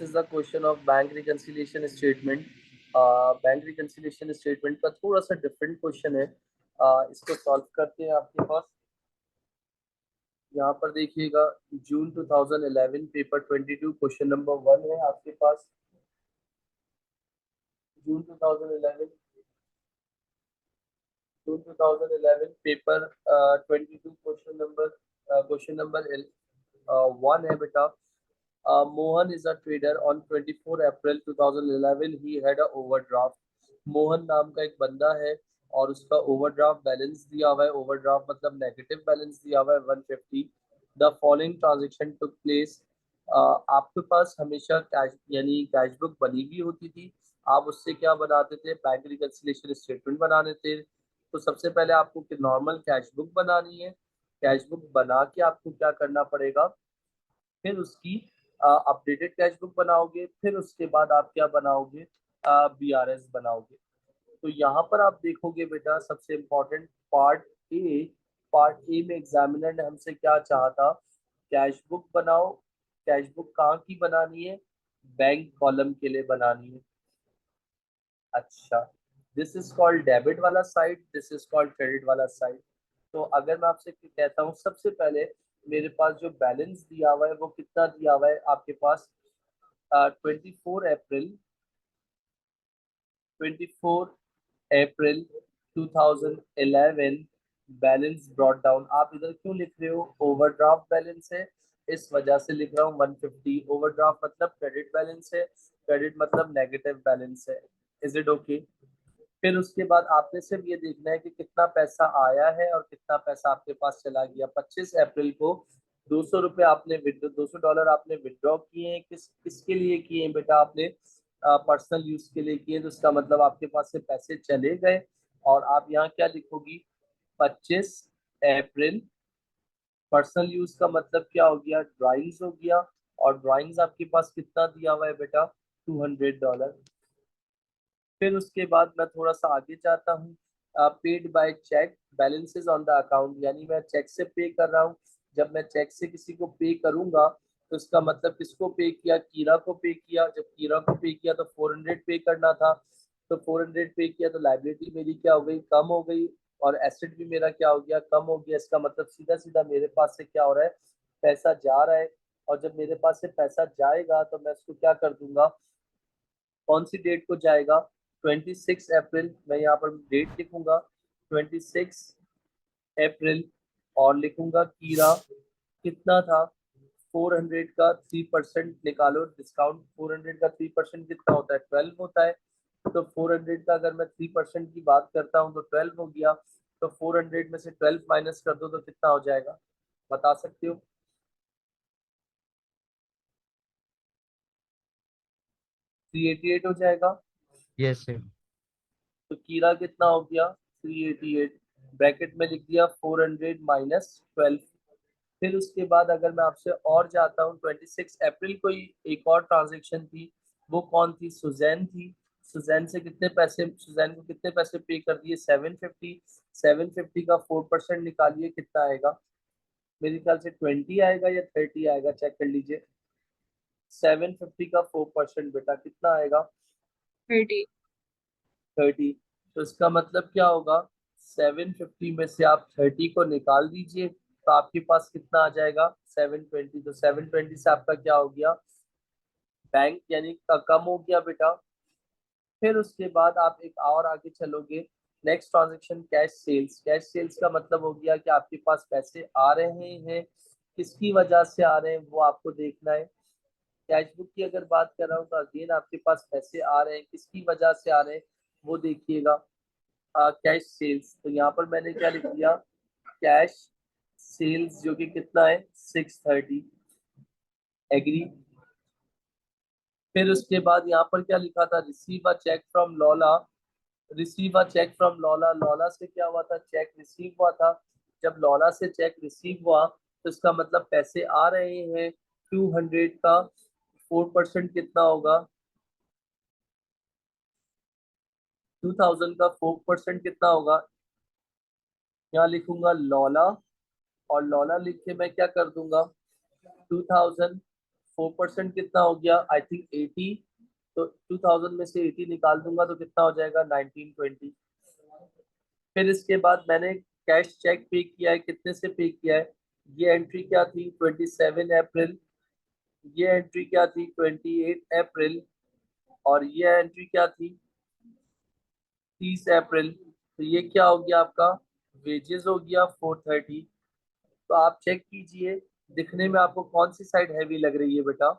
is the question of bank reconciliation statement. Bank reconciliation statement का थोड़ा सा different question है। इसको सॉल्व करते हैं आपके पास। यहाँ पर देखिएगा जून 2011 पेपर 22 क्वेश्चन नंबर 1 है आपके पास। जून 2011 पेपर 22 क्वेश्चन नंबर 1 है बेटा। Mohan is a trader on 24 April 2011 he had a overdraft। Mohan नाम का एक बंदा है और उसका ओवरड्राफ्ट बैलेंस दिया हुआ है। ओवरड्राफ्ट मतलब नेगेटिव बैलेंस दिया हुआ है 150। The following transaction took place. आपके पास हमेशा कैश यानी कैश बुक बनी हुई होती थी। आप उससे क्या बनाते थे, बैंक रिकंसिलिएशन स्टेटमेंट बनाने थे। तो सबसे पहले आपको नॉर्मल कैश बुक बनानी है। कैश बुक बना के आपको क्या करना पड़ेगा, फिर उसकी अपडेटेड कैश बुक बनाओगे। फिर उसके बाद आप क्या बनाओगे, बीआरएस बनाओगे। तो यहाँ पर आप देखोगे बेटा सबसे इम्पोर्टेंट पार्ट ए में एग्जामिनर ने हमसे क्या चाहा था, कैश बुक बनाओ। कैश बुक कहाँ की बनानी है, बैंक कॉलम के लिए बनानी है। अच्छा, दिस इज कॉल्ड डेबिट वाला side, this is called credit वाला साइड। तो अगर मैं आपसे कहता हूँ सबसे पहले मेरे पास जो बैलेंस दिया हुआ है वो कितना दिया हुआ है आपके पास, 24 अप्रैल 2011 बैलेंस ब्रॉट डाउन। आप इधर क्यों लिख रहे हो, ओवरड्राफ्ट बैलेंस है इस वजह से लिख रहा हूँ 150। ओवरड्राफ्ट मतलब क्रेडिट बैलेंस है, क्रेडिट मतलब नेगेटिव बैलेंस है। Is it okay? फिर उसके बाद आपने सिर्फ ये देखना है कि कितना पैसा आया है और कितना पैसा आपके पास चला गया। 25 अप्रैल को 200 रुपये आपने विड्रॉ, $200 आपने विड्रॉ किए हैं। किसके लिए किए हैं बेटा, आपने पर्सनल यूज के लिए किए। तो इसका मतलब आपके पास से पैसे चले गए। और आप यहाँ क्या लिखोगी, 25 अप्रैल। पर्सनल यूज का मतलब क्या हो गया, ड्राइंग्स हो गया। और ड्राइंग्स आपके पास कितना दिया हुआ है बेटा, $200। फिर उसके बाद मैं थोड़ा सा आगे जाता हूँ, paid by cheque balances on the account, यानी मैं चेक से पे कर रहा हूँ। जब मैं चेक से किसी को पे करूंगा तो इसका मतलब किसको पे किया, कीरा को पे किया। जब कीरा को पे किया तो 400 पे करना था। तो 400 पे किया तो लाइबिलिटी मेरी क्या हो गई, कम हो गई। और एसेट भी मेरा क्या हो गया, कम हो गया। इसका मतलब सीधा सीधा मेरे पास से क्या हो रहा है, पैसा जा रहा है। और जब मेरे पास से पैसा जाएगा तो मैं उसको क्या कर दूंगा, कौन सी डेट को जाएगा, 26 अप्रैल। मैं यहाँ पर डेट लिखूंगा 26 अप्रैल। और लिखूंगा कीरा कितना था, 400 का 3% निकालो डिस्काउंट। 400 का 3% कितना होता है, 12 होता है। तो 400 का अगर मैं 3% की बात करता हूँ तो 12 हो गया। तो 400 में से 12 माइनस कर दो तो कितना हो जाएगा, बता सकते हो? 388 हो जाएगा। Yes sir. तो कीरा कितना हो गया, 388। ब्रैकेट में लिख दिया 400 माइनस 12। फिर उसके बाद अगर मैं आपसे और जाता हूँ, 26 अप्रैल को ही एक और ट्रांजेक्शन थी। वो कौन थी, सुजैन थी। सुजैन से कितने पैसे, सुजैन को कितने पैसे पे कर दिए, 750। 750 का 4% निकालिए कितना आएगा, मेरे ख्याल से 20 आएगा या 30 आएगा, चेक कर लीजिए। 750 का 4% बेटा कितना आएगा, 30। 30। तो इसका मतलब क्या होगा, 750 में से आप 30 को निकाल दीजिए तो आपके पास कितना आ जाएगा, 720। तो 720 से आपका क्या हो गया, बैंक यानी का कम हो गया बेटा। फिर उसके बाद आप एक और आगे चलोगे, next transaction cash sales. Cash sales का मतलब हो गया कि आपके पास पैसे आ रहे हैं, किसकी वजह से आ रहे हैं वो आपको देखना है। कैश बुक की अगर बात कर रहा हूँ तो अगेन आपके पास पैसे आ रहे हैं, किसकी वजह से आ रहे हैं वो देखिएगा, कैश सेल्स। तो यहाँ पर मैंने क्या लिख दिया, कैश सेल्स जो कि कितना है 630। एग्री। फिर उसके बाद यहाँ पर क्या लिखा था, receive a cheque from Lola. Receive a cheque from Lola, Lola से क्या हुआ था, चेक रिसीव हुआ था। जब लॉला से चेक रिसीव हुआ तो इसका मतलब पैसे आ रहे हैं 200 का 4% कितना होगा, 2000 का 4% कितना होगा। यहाँ लिखूंगा लॉला और लॉला लिख के मैं क्या कर दूंगा, 2000 4% कितना हो गया, आई थिंक 80। तो 2000 में से 80 निकाल दूंगा तो कितना हो जाएगा, 1920। फिर इसके बाद मैंने कैश चेक पे किया है, कितने से पे किया है, ये एंट्री क्या थी, 27 अप्रैल। ये एंट्री क्या थी, 28 अप्रैल। और ये एंट्री क्या थी, 30 अप्रैल। तो ये क्या हो गया आपका, वेजेस हो गया 430। तो आप चेक कीजिए, दिखने में आपको कौन सी साइड हैवी लग रही है बेटा।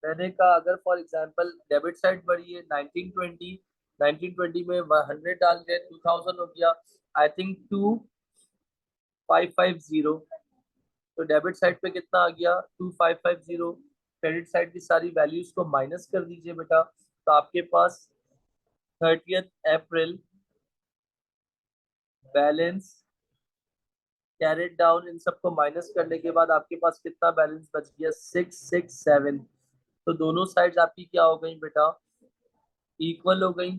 मैंने कहा अगर फॉर एग्जांपल डेबिट साइड बढ़ी है 1920, 1920 में 100 डाल दिया 2000 हो गया, आई थिंक 2550। तो डेबिट साइड पे कितना आ गया, 2550। क्रेडिट साइड की सारी वैल्यूज को माइनस कर दीजिए बेटा, तो आपके पास 30 अप्रैल बैलेंस कैरेट डाउन, इन सबको माइनस करने के बाद आपके पास कितना बैलेंस बच गया, 667। तो दोनों साइड्स आपकी क्या हो गई बेटा, इक्वल हो गई।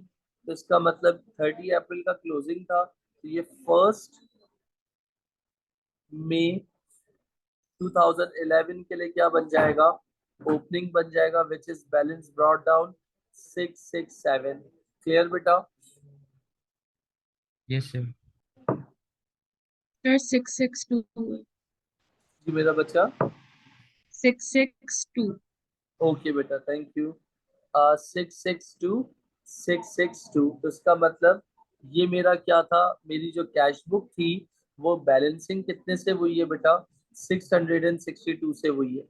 तो इसका मतलब 30 अप्रैल का क्लोजिंग था, तो ये 1 मई 2011 के लिए क्या बन जाएगा, ओपनिंग बन जाएगा, which is balance brought down 667। Clear बेटा। Yes sir. सर 662। जी मेरा बच्चा। 662। ओके बेटा, थैंक यू। 662 तो इसका मतलब ये मेरा क्या था, मेरी जो कैश बुक थी वो बैलेंसिंग कितने से हुई है बेटा, 662 से हुई है।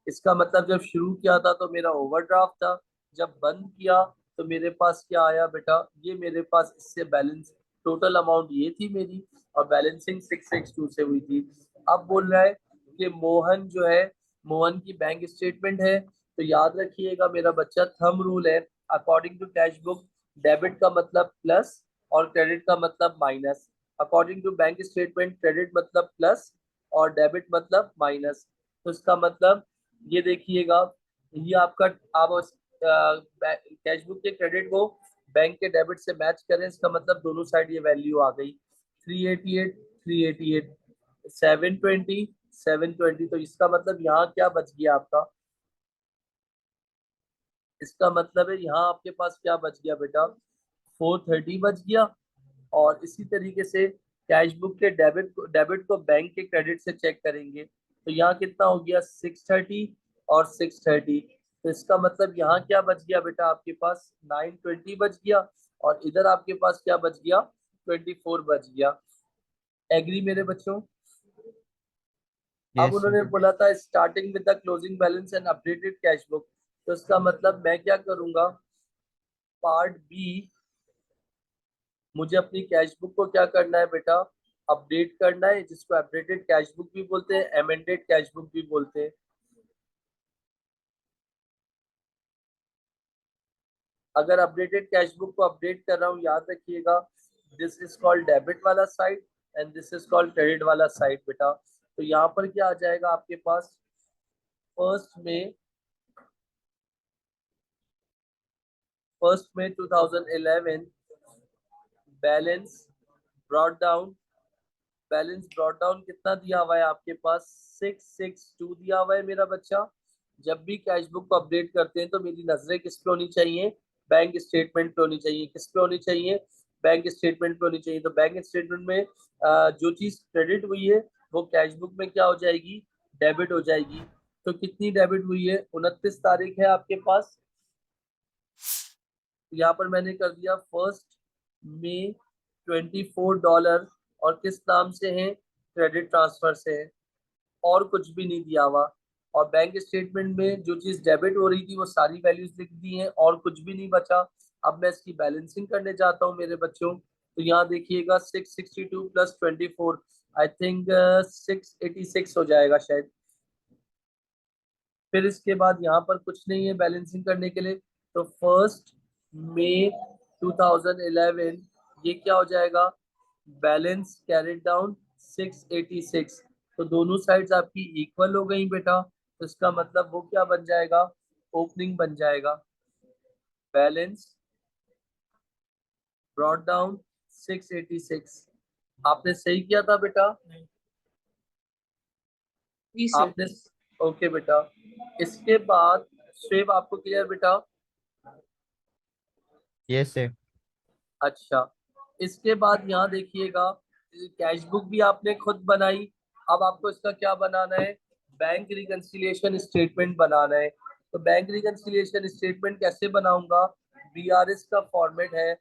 इसका मतलब जब शुरू किया था तो मेरा ओवरड्राफ्ट था, जब बंद किया तो मेरे पास क्या आया बेटा, ये मेरे पास इससे बैलेंस टोटल अमाउंट ये थी मेरी, और बैलेंसिंग 662 से हुई थी। अब बोल रहा है कि मोहन जो है, मोहन की बैंक स्टेटमेंट है। तो याद रखिएगा मेरा बच्चा, थंब रूल है, according to cash book debit का मतलब प्लस और क्रेडिट का मतलब minus. According to bank statement credit मतलब प्लस और डेबिट मतलब माइनस। तो इसका मतलब ये देखिएगा, ये आपका, आप कैश बुक के क्रेडिट को बैंक के डेबिट से मैच करें, इसका मतलब दोनों साइड ये वैल्यू आ गई, 388, 388, 720, 720। तो इसका मतलब यहाँ क्या बच गया आपका, इसका मतलब है यहाँ आपके पास क्या बच गया बेटा, 430 बच गया। और इसी तरीके से कैश बुक के डेबिट को बैंक के क्रेडिट से चेक करेंगे, तो यहाँ कितना हो गया, 630 और 630। तो इसका मतलब यहाँ क्या बच गया बेटा, आपके पास 920 बच गया, और इधर आपके पास क्या बच गया, 24 बच गया। एग्री मेरे बच्चों। अब यस सर। उन्होंने बोला था starting with the closing balance and updated cash book. तो इसका मतलब मैं क्या करूंगा, पार्ट बी, मुझे अपनी कैश बुक को क्या करना है बेटा, अपडेट करना है, जिसको अपडेटेड कैश बुक भी बोलते हैं, अमेंडेड कैश बुक भी बोलते हैं। अगर अपडेटेड कैश बुक को अपडेट कर रहा हूँ, याद रखिएगा, दिस इज कॉल्ड डेबिट वाला side and this is called credit वाला साइड बेटा। तो यहाँ पर क्या आ जाएगा आपके पास, फर्स्ट में 2011 balance brought down, balance brought down कितना दिया हुआ है आपके पास, 662 दिया हुआ है मेरा बच्चा। जब भी कैश बुक को अपडेट करते हैं तो मेरी नजरें किस पे होनी चाहिए, बैंक स्टेटमेंट पे होनी चाहिए। किस पे होनी चाहिए, बैंक स्टेटमेंट पे होनी चाहिए। तो बैंक स्टेटमेंट में जो चीज क्रेडिट हुई है वो कैश बुक में क्या हो जाएगी, डेबिट हो जाएगी। तो कितनी डेबिट हुई है, 29 तारीख है आपके पास। यहाँ पर मैंने कर दिया 1 मई, $24। और किस नाम से है, क्रेडिट ट्रांसफर से है, और कुछ भी नहीं दिया हुआ। और बैंक स्टेटमेंट में जो चीज डेबिट हो रही थी वो सारी वैल्यूज लिख दी हैं, और कुछ भी नहीं बचा। अब मैं इसकी बैलेंसिंग करने जाता हूँ मेरे बच्चों। तो यहाँ देखिएगा 662 प्लस 24, आई थिंक 686 हो जाएगा शायद। फिर इसके बाद यहाँ पर कुछ नहीं है बैलेंसिंग करने के लिए। तो 1 मई 2011 ये क्या हो जाएगा, बैलेंस कैरेट डाउन 686। तो दोनों साइड्स आपकी इक्वल हो गई बेटा, तो इसका मतलब वो क्या बन जाएगा, ओपनिंग बन जाएगा, बैलेंस ब्रॉट डाउन 686। आपने सही किया था बेटा? जी सर। आपने ओके बेटा। इसके बाद शेप आपको क्लियर बेटा? Yes sir. अच्छा, इसके बाद यहाँ देखिएगा, कैश बुक भी आपने खुद बनाई। अब आपको इसका क्या बनाना है? बैंक रिकंसिलिएशन स्टेटमेंट बनाना है। तो बैंक रिकंसिलिएशन स्टेटमेंट कैसे बनाऊंगा? बीआरएस का फॉर्मेट है।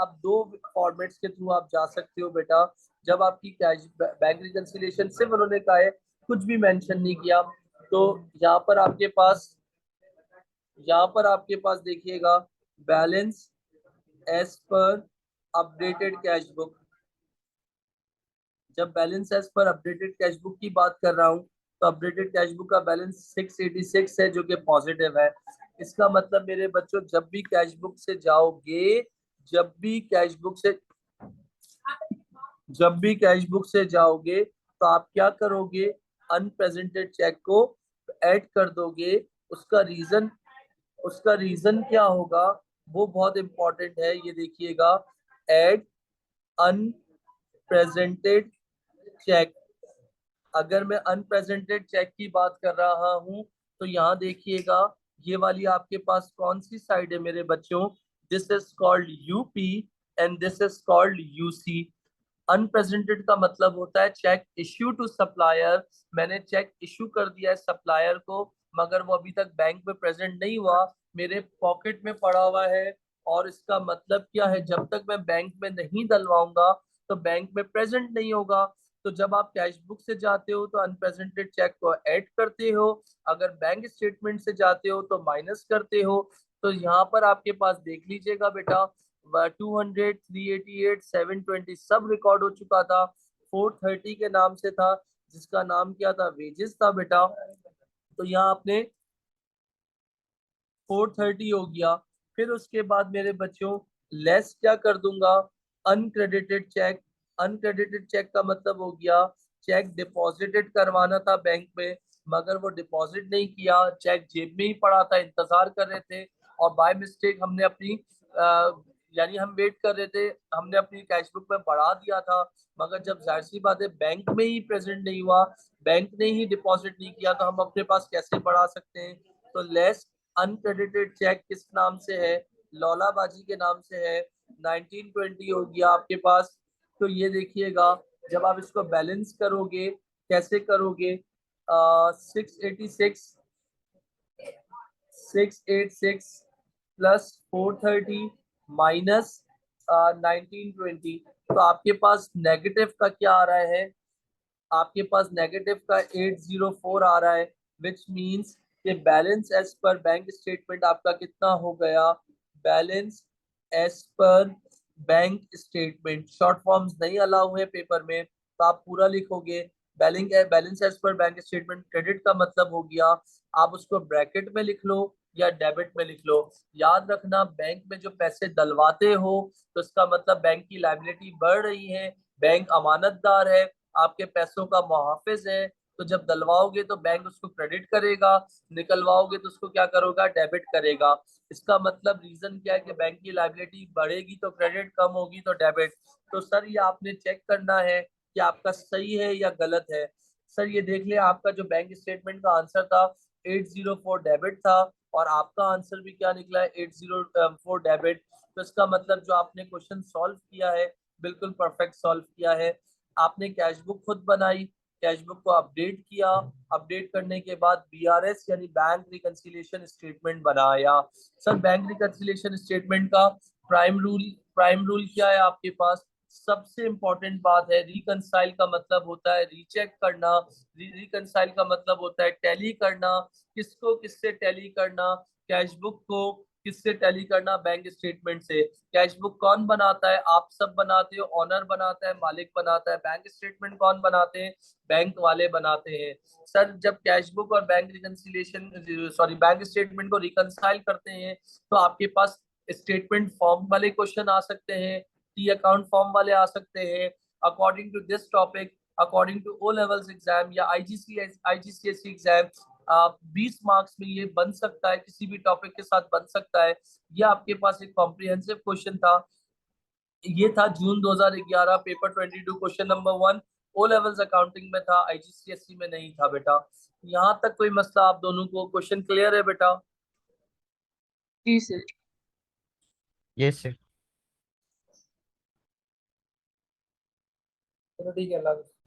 अब दो फॉर्मेट्स के थ्रू आप जा सकते हो बेटा। जब आपकी कैश बैंक रिकंसिलिएशन सिर्फ उन्होंने कहा है, कुछ भी मेंशन नहीं किया, तो यहाँ पर आपके पास देखिएगा, balance as per updated cash book. जब balance as per updated cash book की बात कर रहा हूँ, तो अपडेटेड कैश बुक का बैलेंस 686 है, जो कि पॉजिटिव है। इसका मतलब मेरे बच्चों, जब भी कैश बुक से जाओगे, जब भी कैश बुक से जब भी कैश बुक से जाओगे, तो आप क्या करोगे? अनप्रेजेंटेड चेक को ऐड कर दोगे। उसका रीजन उसका रीजन क्या होगा, वो बहुत इंपॉर्टेंट है, ये देखिएगा। Add unpresented cheque. अगर मैं अनप्रेजेंटेड चेक की बात कर रहा हूं, तो यहाँ देखिएगा, ये वाली आपके पास कौन सी साइड है मेरे बच्चों? This is called UP and this is called UC. Unrepresented का मतलब होता है चेक इश्यू टू सप्लायर। मैंने चेक इश्यू कर दिया है सप्लायर को, मगर वो अभी तक बैंक में प्रेजेंट नहीं हुआ, मेरे पॉकेट में पड़ा हुआ है। और इसका मतलब क्या है? जब तक मैं बैंक में नहीं डलवाऊंगा, तो बैंक में प्रेजेंट नहीं होगा। तो जब आप कैश बुक से जाते हो, तो अनप्रेजेंटेड चेक को ऐड करते हो। अगर बैंक स्टेटमेंट से जाते हो, तो माइनस करते हो। तो यहाँ पर आपके पास देख लीजिएगा बेटा, 200, 388, 720 सब रिकॉर्ड हो चुका था। 430 के नाम से था, जिसका नाम क्या था? वेजेस था बेटा। तो यहाँ आपने 430 हो गया। फिर उसके बाद मेरे बच्चों, लेस क्या कर दूंगा? Uncredited check. अनक्रेडिटेड चेक का मतलब हो गया, चेक डिपॉजिटेड करवाना था बैंक में, मगर वो डिपॉजिट नहीं किया, चेक जेब में ही पड़ा था, इंतजार कर रहे थे, और बाय मिस्टेक हमने अपनी यानी हम वेट कर रहे थे, हमने अपनी कैश बुक में बढ़ा दिया था। मगर जब जाहिर सी बात है, बैंक में ही प्रेजेंट नहीं हुआ, बैंक ने ही डिपॉजिट नहीं किया, तो हम अपने पास कैसे बढ़ा सकते हैं? तो लेस अनक्रेडिटेड चेक किस नाम से है? लौलाबाजी के नाम से है। 1920 हो गया आपके पास। तो ये देखिएगा, जब आप इसको बैलेंस करोगे, कैसे करोगे? 686 686 प्लस 430 माइनस 1920। तो आपके पास नेगेटिव का क्या आ रहा है? आपके पास नेगेटिव का 804 आ रहा है, विच मीन्स कि balance as per bank statement आपका कितना हो गया? Balance as per bank statement, short forms नहीं अलाउ है पेपर में, तो आप पूरा लिखोगे। Balance as per bank statement, credit का मतलब हो गया, आप उसको ब्रैकेट में लिख लो या डेबिट में लिख लो। याद रखना, बैंक में जो पैसे डलवाते हो, तो इसका मतलब बैंक की लायबिलिटी बढ़ रही है, बैंक अमानतदार है, आपके पैसों का मुहाफिज है। तो जब डलवाओगे, तो बैंक उसको क्रेडिट करेगा, निकलवाओगे तो उसको क्या करोगा? डेबिट करेगा। इसका मतलब रीजन क्या है कि बैंक की लायबिलिटी बढ़ेगी तो क्रेडिट, कम होगी तो डेबिट। तो सर, ये आपने चेक करना है कि आपका सही है या गलत है। सर ये देख ले, आपका जो बैंक स्टेटमेंट का आंसर था 804 डेबिट था, और आपका आंसर भी क्या निकला है? 804 डेबिट। तो इसका मतलब जो आपने क्वेश्चन सॉल्व किया है, बिल्कुल परफेक्ट सॉल्व किया है। आपने कैश बुक खुद बनाई, कैश बुक को अपडेट किया, अपडेट करने के बाद बीआरएस यानी बैंक रिकंसिलिएशन स्टेटमेंट बनाया। सर, बैंक रिकंसिलिएशन स्टेटमेंट का प्राइम रूल क्या है आपके पास? सबसे इंपॉर्टेंट बात है, रिकंसाइल का मतलब होता है रीचेक करना, रिकंसाइल का मतलब होता है टैली करना। किसको किससे टैली करना? कैश बुक को किससे टैली करना? बैंक स्टेटमेंट से। कैश बुक कौन बनाता है? आप सब बनाते हो, ऑनर बनाता है, मालिक बनाता है। बैंक स्टेटमेंट कौन बनाते हैं? बैंक वाले बनाते हैं। सर, जब कैश बुक और बैंक स्टेटमेंट को रिकंसाइल करते हैं, तो आपके पास स्टेटमेंट फॉर्म वाले क्वेश्चन आ सकते हैं, टी अकाउंट फॉर्म वाले आ सकते हैं। According to this topic, according to O levels exam या आईजीसीएसई एग्जाम, 20 मार्क्स में ये बन सकता है, किसी भी टॉपिक के साथ बन सकता है। ये आपके पास एक कॉम्प्रिहेंसिव क्वेश्चन था। ये था June 2011 paper 22 question number 1। O levels accounting में था, आईजीसीएसई में नहीं था बेटा। यहाँ तक कोई मसला आप दोनों को? क्वेश्चन क्लियर है बेटा? जी सर। Yes sir. चलो ठीक है, अल्लाह हाफिज़।